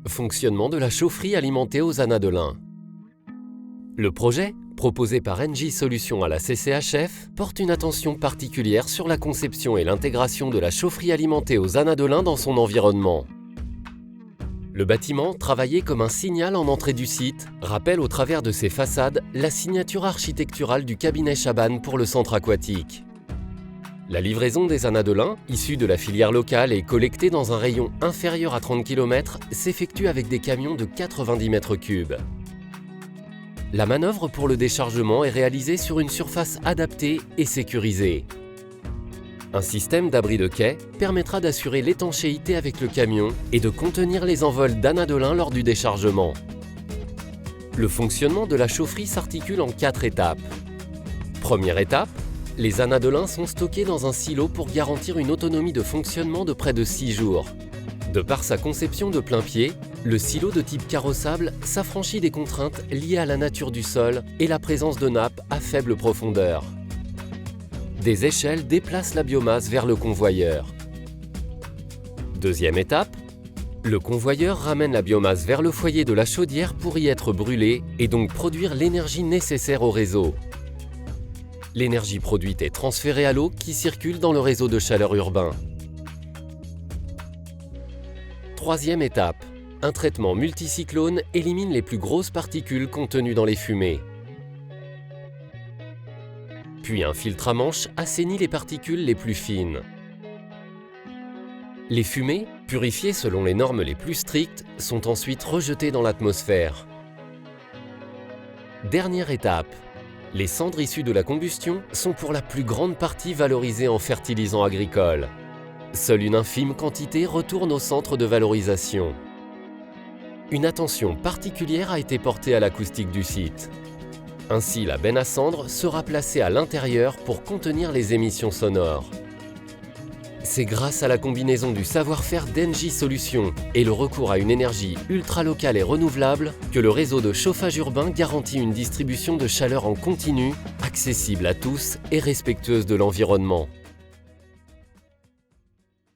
Fonctionnement de la chaufferie alimentée aux anadelins. Le projet, proposé par Engie Solutions à la CCHF, porte une attention particulière sur la conception et l'intégration de la chaufferie alimentée aux anadelins dans son environnement. Le bâtiment, travaillé comme un signal en entrée du site, rappelle au travers de ses façades la signature architecturale du cabinet Chaban pour le centre aquatique. La livraison des anadelins, issus de la filière locale et collectés dans un rayon inférieur à 30 km, s'effectue avec des camions de 90 mètres cubes. La manœuvre pour le déchargement est réalisée sur une surface adaptée et sécurisée. Un système d'abri de quai permettra d'assurer l'étanchéité avec le camion et de contenir les envols d'anadelins lors du déchargement. Le fonctionnement de la chaufferie s'articule en 4 étapes. Première étape, les anadelins sont stockés dans un silo pour garantir une autonomie de fonctionnement de près de 6 jours. De par sa conception de plein pied, le silo de type carrossable s'affranchit des contraintes liées à la nature du sol et la présence de nappes à faible profondeur. Des échelles déplacent la biomasse vers le convoyeur. Deuxième étape, le convoyeur ramène la biomasse vers le foyer de la chaudière pour y être brûlée et donc produire l'énergie nécessaire au réseau. L'énergie produite est transférée à l'eau qui circule dans le réseau de chaleur urbain. Troisième étape, un traitement multicyclone élimine les plus grosses particules contenues dans les fumées. Puis un filtre à manche assainit les particules les plus fines. Les fumées, purifiées selon les normes les plus strictes, sont ensuite rejetées dans l'atmosphère. Dernière étape, les cendres issues de la combustion sont pour la plus grande partie valorisées en fertilisants agricoles. Seule une infime quantité retourne au centre de valorisation. Une attention particulière a été portée à l'acoustique du site. Ainsi, la benne à cendres sera placée à l'intérieur pour contenir les émissions sonores. C'est grâce à la combinaison du savoir-faire d'Engie Solutions et le recours à une énergie ultra-locale et renouvelable que le réseau de chauffage urbain garantit une distribution de chaleur en continu, accessible à tous et respectueuse de l'environnement.